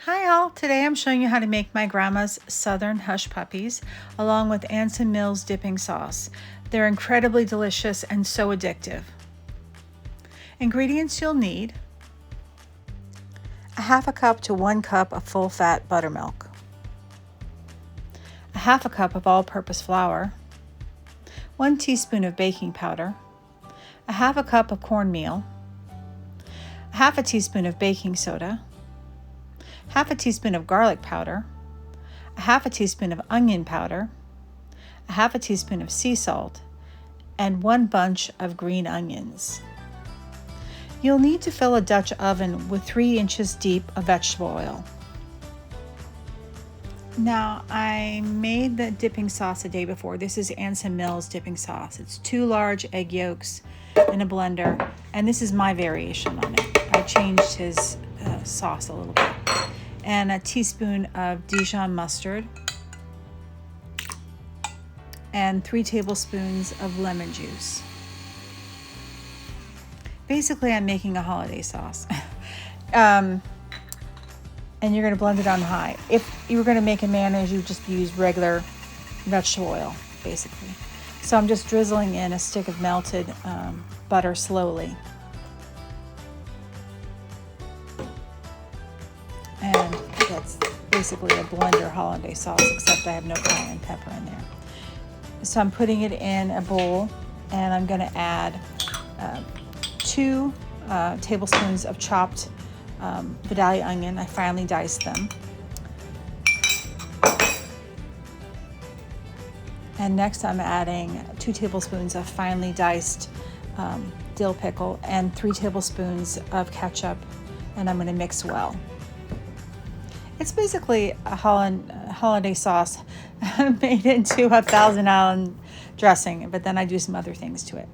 Hi all, today I'm showing you how to make my grandma's Southern Hush Puppies along with Anson Mills dipping sauce. They're incredibly delicious and so addictive. Ingredients you'll need: a half a cup to 1 cup of full fat buttermilk, a half a cup of all-purpose flour, 1 teaspoon of baking powder, a half a cup of cornmeal, a half a teaspoon of baking soda, half a teaspoon of garlic powder, a half a teaspoon of onion powder, a half a teaspoon of sea salt, and 1 bunch of green onions. You'll need to fill a Dutch oven with 3 inches deep of vegetable oil. Now, I made the dipping sauce the day before. This is Anson Mills dipping sauce. It's 2 large egg yolks in a blender, and this is my variation on it. I changed his sauce a little bit. And a teaspoon of Dijon mustard, and 3 tablespoons of lemon juice. Basically, I'm making a holiday sauce. And you're going to blend it on high. If you were going to make a mayonnaise, you would just use regular vegetable oil, basically. So I'm just drizzling in a stick of melted butter slowly. And that's basically a blender holiday sauce, except I have no cayenne pepper in there. So I'm putting it in a bowl, and I'm going to add 2 tablespoons of chopped Vidalia onion. I finely diced them. And next I'm adding 2 tablespoons of finely diced dill pickle and 3 tablespoons of ketchup, and I'm going to mix well. It's basically a holiday sauce made into a Thousand Island dressing, but then I do some other things to it.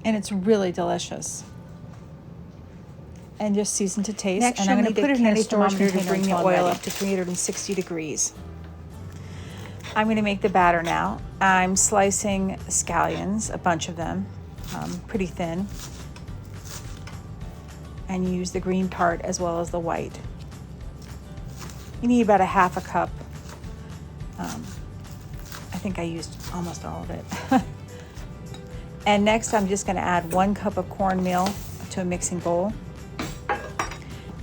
And it's really delicious. And just season to taste. Next, and I'm going to put it in a storage thermometer container to bring the oil up to 360 degrees. I'm going to make the batter now. I'm slicing scallions, a bunch of them, pretty thin. And use the green part as well as the white. You need about a half a cup. I think I used almost all of it. And next I'm just going to add 1 cup of cornmeal to a mixing bowl.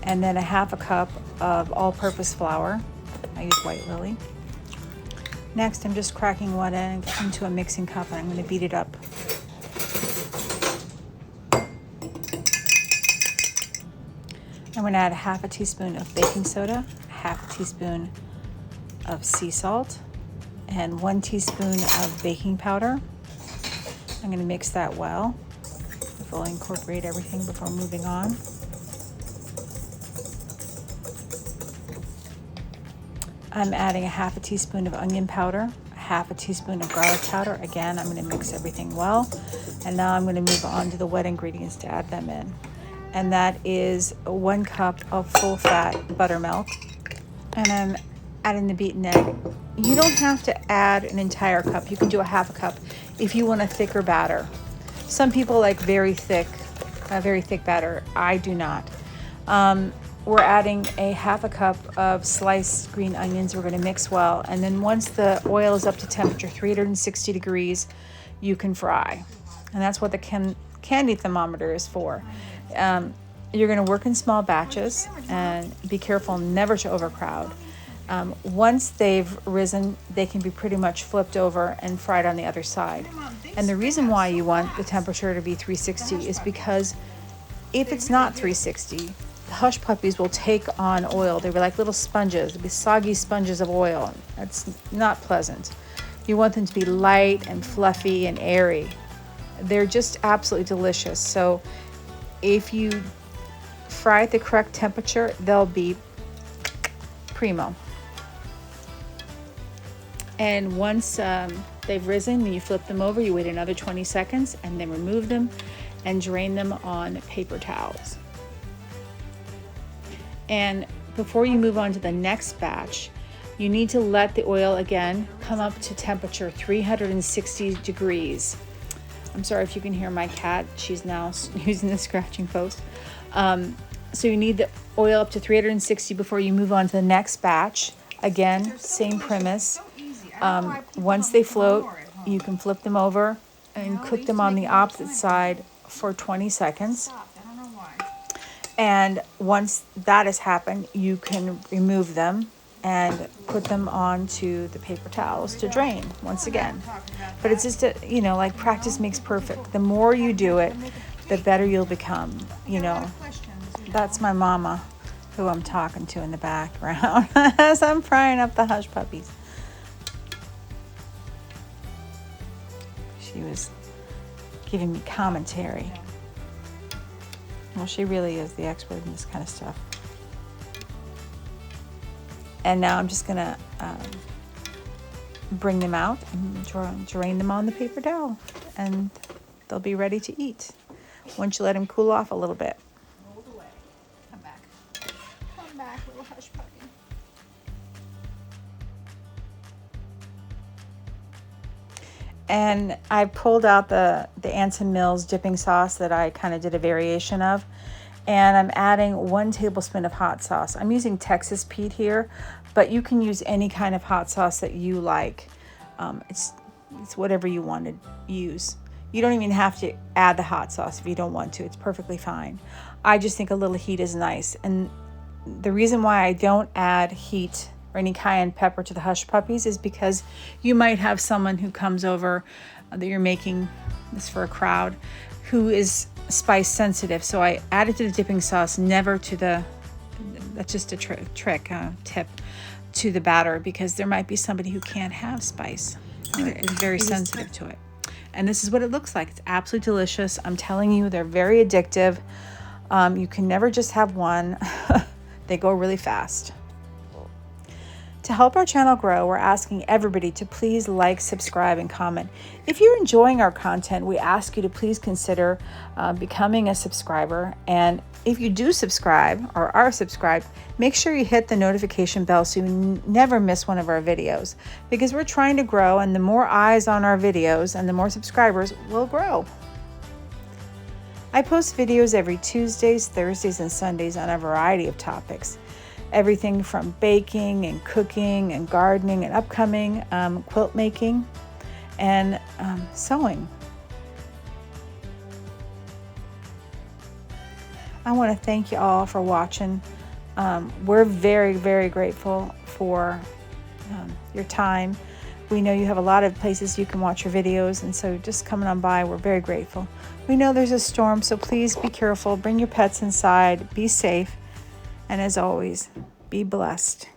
And then a half a cup of all-purpose flour. I use white lily. Next I'm just cracking 1 egg into a mixing cup, and I'm going to beat it up. I'm going to add half a teaspoon of baking soda, half a teaspoon of sea salt, and 1 teaspoon of baking powder. I'm going to mix that well. I'll incorporate everything before moving on. I'm adding a half a teaspoon of onion powder, a half a teaspoon of garlic powder. Again, I'm going to mix everything well. And now I'm going to move on to the wet ingredients to add them in. And that is 1 cup of full fat buttermilk. And I'm adding the beaten egg. You don't have to add an entire cup. You can do a half a cup if you want a thicker batter. Some people like very thick batter. I do not. We're adding a half a cup of sliced green onions. We're going to mix well. And then once the oil is up to temperature 360 degrees, you can fry. And that's what the candy thermometer is for. You're going to work in small batches and be careful never to overcrowd. Once they've risen, they can be pretty much flipped over and fried on the other side. And the reason why you want the temperature to be 360 is because if it's not 360, the hush puppies will take on oil. They'll be like little sponges. They'll be soggy sponges of oil. That's not pleasant. You want them to be light and fluffy and airy. They're just absolutely delicious. So if you fry at the correct temperature, they'll be primo. And once they've risen, you flip them over, you wait another 20 seconds, and then remove them and drain them on paper towels. And before you move on to the next batch, you need to let the oil again come up to temperature 360 degrees. I'm sorry if you can hear my cat. She's now using the scratching post. So you need the oil up to 360 before you move on to the next batch. Again, same premise. Once they float, you can flip them over and cook them on the opposite side for 20 seconds. And once that has happened, you can remove them and put them onto the paper towels to drain once again. But it's just, like practice makes perfect. The more you do it, the better you'll become, That's my mama who I'm talking to in the background as I'm frying up the hush puppies. She was giving me commentary. Well, she really is the expert in this kind of stuff. And now I'm just going to bring them out and drain them on the paper towel. And they'll be ready to eat once you let them cool off a little bit. Rolled away. Come back. Come back, little hush puppy. And I pulled out the Anson Mills dipping sauce that I kind of did a variation of. And I'm adding 1 tablespoon of hot sauce. I'm using Texas Pete here, but you can use any kind of hot sauce that you like. It's whatever you want to use. You don't even have to add the hot sauce if you don't want to. It's perfectly fine. I just think a little heat is nice. And the reason why I don't add heat or any cayenne pepper to the hush puppies is because you might have someone who comes over that you're making this for a crowd who is spice sensitive. So I add it to the dipping sauce, never to that's just a tip to the batter, because there might be somebody who can't have spice or is very sensitive to it. And this is what it looks like. It's absolutely delicious. I'm telling you, they're very addictive. You can never just have one. They go really fast. To help our channel grow, we're asking everybody to please like, subscribe, and comment. If you're enjoying our content, we ask you to please consider becoming a subscriber. And if you do subscribe or are subscribed, make sure you hit the notification bell so you never miss one of our videos, because we're trying to grow, and the more eyes on our videos and the more subscribers will grow. I post videos every Tuesdays, Thursdays, and Sundays on a variety of topics. Everything from baking and cooking and gardening and upcoming quilt making and sewing. I want to thank you all for watching. We're very, very grateful for your time. We know you have a lot of places you can watch your videos, and so just coming on by, we're very grateful. We know there's a storm, so please be careful. Bring your pets inside. Be safe. And as always, be blessed.